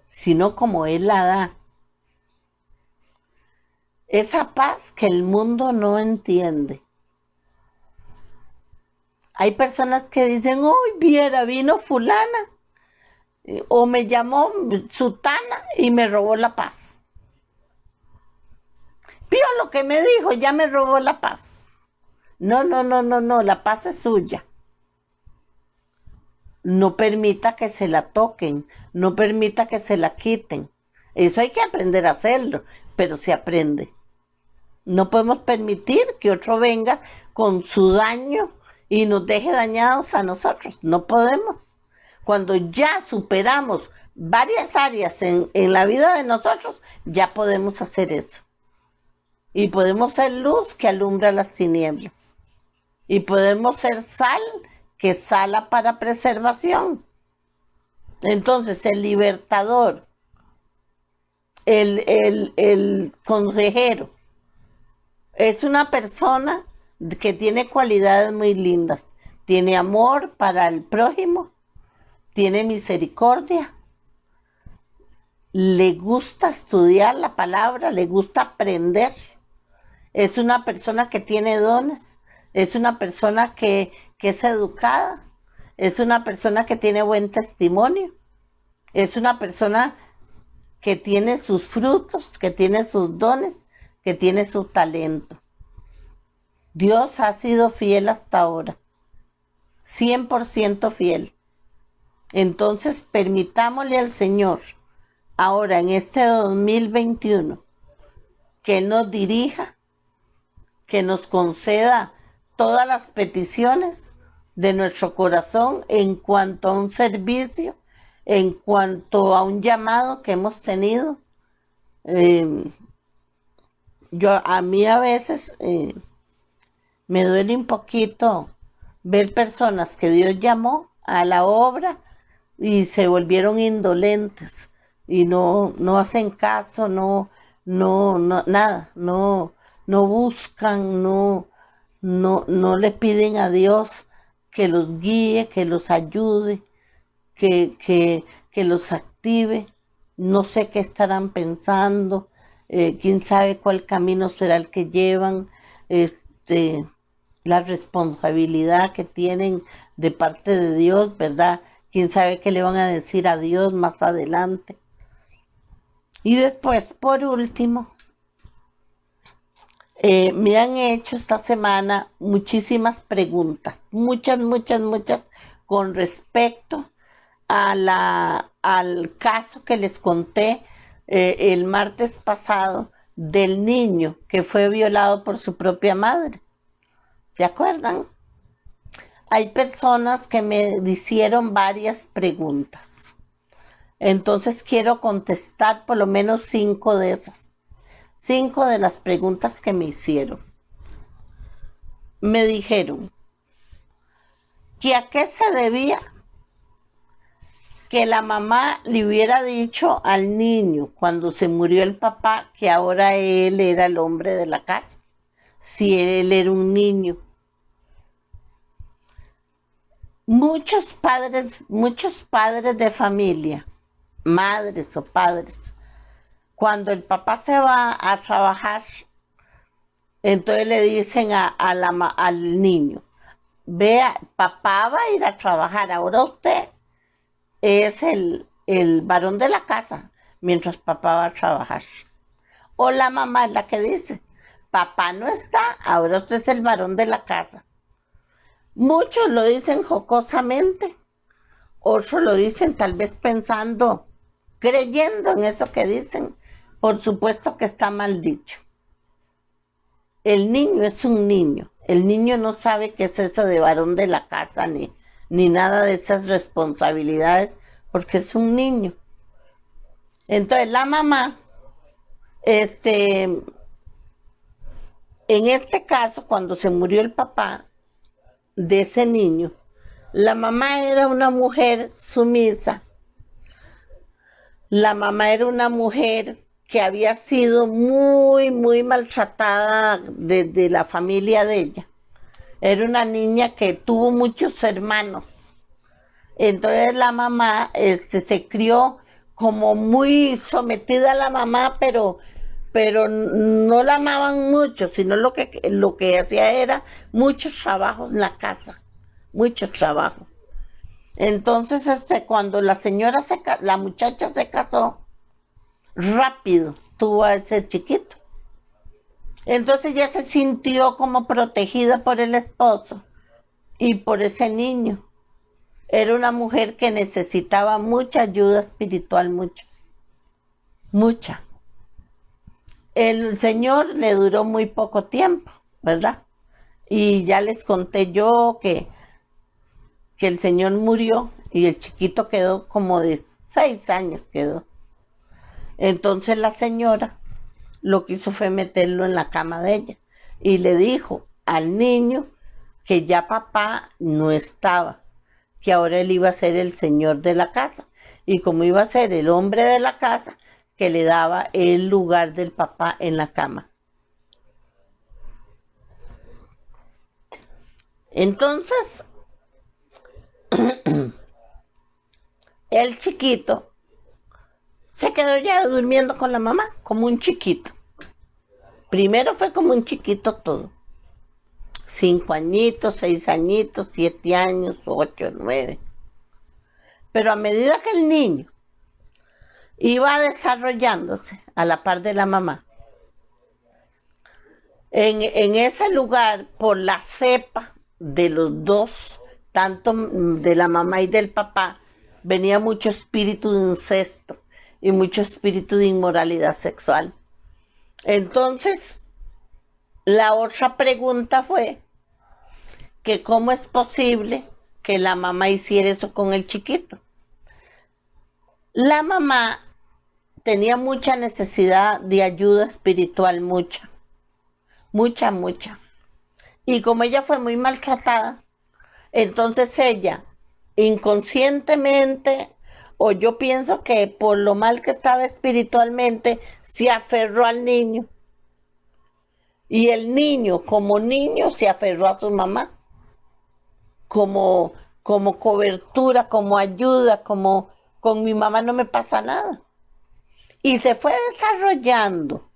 sino como Él la da. Esa paz que el mundo no entiende. Hay personas que dicen, uy, vino fulana, o me llamó sutana y me robó la paz. Vio lo que me dijo, ya me robó la paz. No, la paz es suya. No permita que se la toquen, no permita que se la quiten. Eso hay que aprender a hacerlo, pero se aprende. No podemos permitir que otro venga con su daño y nos deje dañados a nosotros. No podemos. Cuando ya superamos varias áreas en la vida de nosotros, ya podemos hacer eso. Y podemos ser luz que alumbra las tinieblas. Y podemos ser sal que sala para preservación. Entonces, el libertador, el consejero, es una persona que tiene cualidades muy lindas. Tiene amor para el prójimo, tiene misericordia, le gusta estudiar la palabra, le gusta aprender. Es una persona que tiene dones, es una persona que es educada, es una persona que tiene buen testimonio, es una persona que tiene sus frutos, que tiene sus dones, que tiene su talento. Dios ha sido fiel hasta ahora, 100% fiel. Entonces permitámosle al Señor, ahora en este 2021, que Él nos dirija, que nos conceda todas las peticiones de nuestro corazón en cuanto a un servicio, en cuanto a un llamado que hemos tenido. A mí a veces me duele un poquito ver personas que Dios llamó a la obra y se volvieron indolentes y no hacen caso, nada, no buscan, no le piden a Dios que los guíe, que los ayude, que los active. No sé qué estarán pensando, quién sabe cuál camino será el que llevan, la responsabilidad que tienen de parte de Dios, ¿verdad? Quién sabe qué le van a decir a Dios más adelante. Y después, por último, me han hecho esta semana muchísimas preguntas, muchas, con respecto al caso que les conté el martes pasado del niño que fue violado por su propia madre. ¿Se acuerdan? Hay personas que me hicieron varias preguntas. Entonces quiero contestar por lo menos 5 de esas. 5 de las preguntas que me hicieron. Me dijeron que a qué se debía que la mamá le hubiera dicho al niño cuando se murió el papá que ahora él era el hombre de la casa, si él era un niño. Muchos padres de familia, madres o padres, cuando el papá se va a trabajar, entonces le dicen al niño, vea, papá va a ir a trabajar, ahora usted es el varón de la casa mientras papá va a trabajar. O la mamá es la que dice, papá no está, ahora usted es el varón de la casa. Muchos lo dicen jocosamente, otros lo dicen tal vez pensando, creyendo en eso que dicen. Por supuesto que está mal dicho. El niño es un niño. El niño no sabe qué es eso de varón de la casa ni nada de esas responsabilidades porque es un niño. Entonces la mamá, en este caso, cuando se murió el papá de ese niño, la mamá era una mujer sumisa. La mamá era una mujer que había sido muy maltratada desde la familia de ella. Era una niña que tuvo muchos hermanos. Entonces la mamá se crió como muy sometida a la mamá, pero no la amaban mucho, sino lo que hacía era muchos trabajos en la casa, muchos trabajos. Entonces, cuando la muchacha se casó, rápido tuvo a ese chiquito. Entonces ya se sintió como protegida por el esposo y por ese niño. Era una mujer que necesitaba mucha ayuda espiritual, mucha. El Señor le duró muy poco tiempo, ¿verdad? Y ya les conté yo que el Señor murió y el chiquito quedó como de 6 años quedó. Entonces la señora lo que hizo fue meterlo en la cama de ella y le dijo al niño que ya papá no estaba, que ahora él iba a ser el señor de la casa y como iba a ser el hombre de la casa, que le daba el lugar del papá en la cama. Entonces, el chiquito se quedó ya durmiendo con la mamá, como un chiquito. Primero fue como un chiquito todo. 5 añitos, 6 añitos, 7 años, 8, 9. Pero a medida que el niño iba desarrollándose a la par de la mamá, en ese lugar, por la cepa de los dos, tanto de la mamá y del papá, venía mucho espíritu de incesto y mucho espíritu de inmoralidad sexual. Entonces, la otra pregunta fue que cómo es posible que la mamá hiciera eso con el chiquito. La mamá tenía mucha necesidad de ayuda espiritual, mucha, mucha, mucha. Y como ella fue muy maltratada, entonces ella, inconscientemente, o yo pienso que por lo mal que estaba espiritualmente, se aferró al niño. Y el niño, como niño, se aferró a su mamá, como, como cobertura, como ayuda, como con mi mamá no me pasa nada. Y se fue desarrollando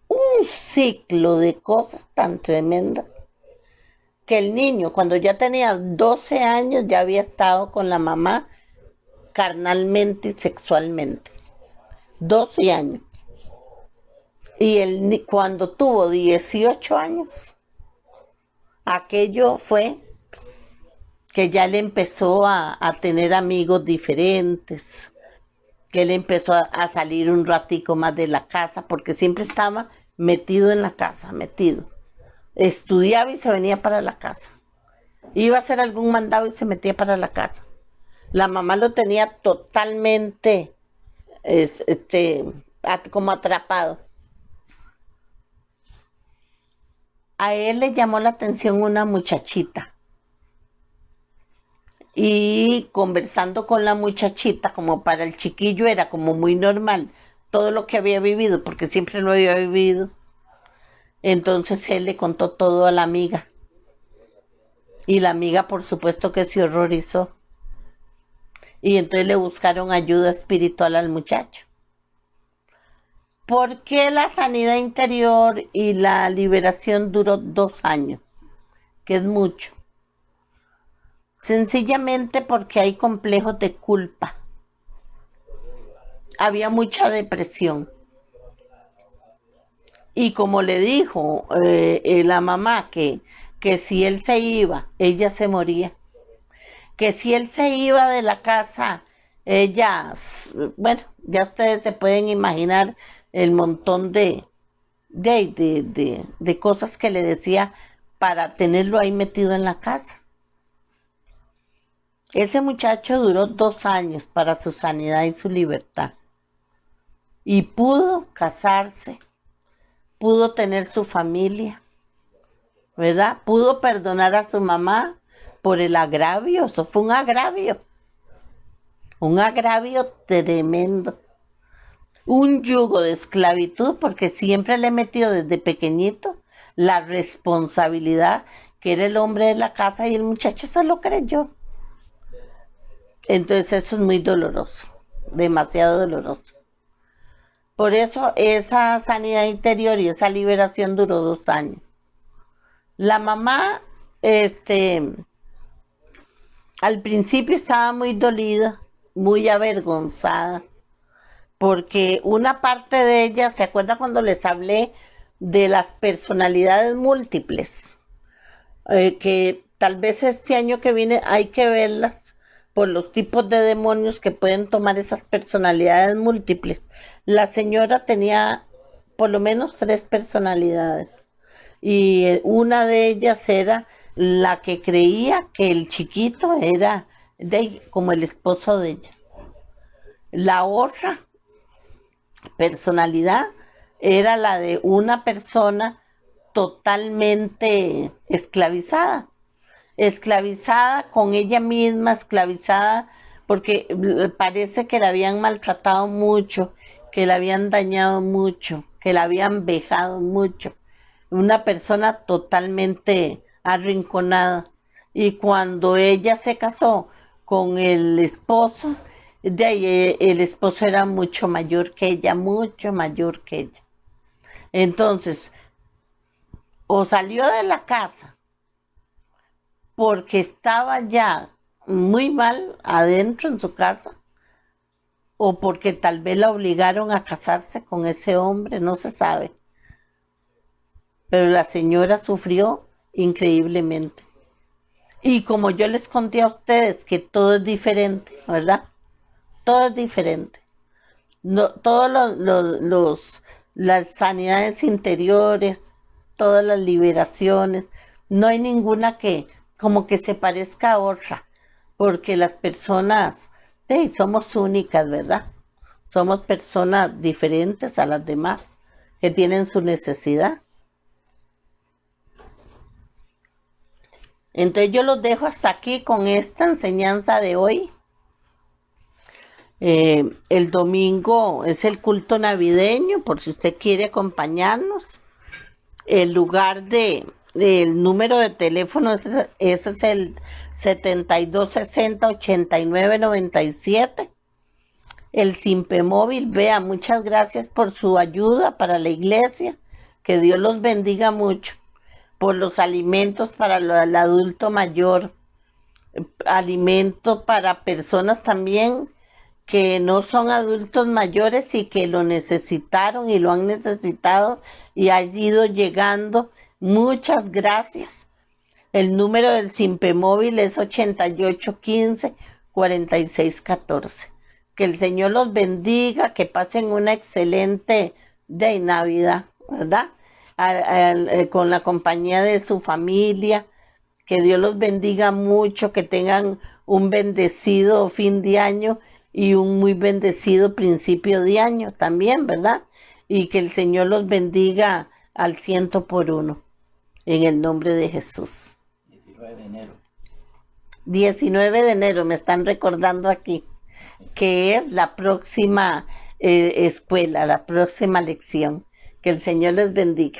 un ciclo de cosas tan tremendas que el niño, cuando ya tenía 12 años, ya había estado con la mamá carnalmente y sexualmente. 12 años. Y cuando tuvo 18 años, aquello fue que ya le empezó a tener amigos diferentes, que él empezó a salir un ratico más de la casa, porque siempre estaba metido en la casa, metido. Estudiaba y se venía para la casa. Iba a hacer algún mandado y se metía para la casa. La mamá lo tenía totalmente como atrapado. A él le llamó la atención una muchachita. Y conversando con la muchachita, como para el chiquillo era como muy normal todo lo que había vivido, porque siempre lo había vivido. Entonces él le contó todo a la amiga. Y la amiga, por supuesto, que se horrorizó. Y entonces le buscaron ayuda espiritual al muchacho. ¿Por qué la sanidad interior y la liberación duró 2 años? Que es mucho. Sencillamente porque hay complejos de culpa. Había mucha depresión. Y como le dijo la mamá que si él se iba, ella se moría. Que si él se iba de la casa, ella, bueno, ya ustedes se pueden imaginar el montón de cosas que le decía para tenerlo ahí metido en la casa. Ese muchacho duró 2 años para su sanidad y su libertad. Y pudo casarse, pudo tener su familia, ¿verdad? Pudo perdonar a su mamá por el agravio. Eso fue un agravio tremendo. Un yugo de esclavitud, porque siempre le metió desde pequeñito la responsabilidad que era el hombre de la casa y el muchacho se lo creyó. Entonces eso es muy doloroso, demasiado doloroso. Por eso esa sanidad interior y esa liberación duró 2 años. La mamá, al principio estaba muy dolida, muy avergonzada, porque una parte de ella, ¿se acuerda cuando les hablé de las personalidades múltiples? Que tal vez este año que viene hay que verlas por los tipos de demonios que pueden tomar esas personalidades múltiples. La señora tenía por lo menos 3 personalidades y una de ellas era la que creía que el chiquito era como el esposo de ella. La otra personalidad era la de una persona totalmente esclavizada con ella misma, esclavizada porque parece que la habían maltratado mucho, que la habían dañado mucho, que la habían vejado mucho. Una persona totalmente arrinconada. Y cuando ella se casó con el esposo, de ahí el esposo era mucho mayor que ella, mucho mayor que ella. Entonces, o salió de la casa porque estaba ya muy mal adentro en su casa, o porque tal vez la obligaron a casarse con ese hombre, no se sabe. Pero la señora sufrió increíblemente. Y como yo les conté a ustedes que todo es diferente, ¿verdad? Todo es diferente. No, todos las sanidades interiores, todas las liberaciones. No hay ninguna que como que se parezca a otra, porque las personas somos únicas, ¿verdad? Somos personas diferentes a las demás, que tienen su necesidad. Entonces yo los dejo hasta aquí con esta enseñanza de hoy. El domingo es el culto navideño, por si usted quiere acompañarnos. El lugar del número de teléfono ese es el 7260-8997. El Simpe Móvil, vea, muchas gracias por su ayuda para la iglesia. Que Dios los bendiga mucho. Por los alimentos para el adulto mayor, alimentos para personas también que no son adultos mayores y que lo necesitaron y lo han necesitado y ha ido llegando. Muchas gracias. El número del Simpe Móvil es 8815-4614. Que el Señor los bendiga, que pasen una excelente de Navidad, ¿verdad? Con la compañía de su familia. Que Dios los bendiga mucho, que tengan un bendecido fin de año y un muy bendecido principio de año también, ¿verdad? Y que el Señor los bendiga al 100%, en el nombre de Jesús. 19 de enero. 19 de enero, me están recordando aquí, que es la próxima escuela, la próxima lección. Que el Señor les bendiga.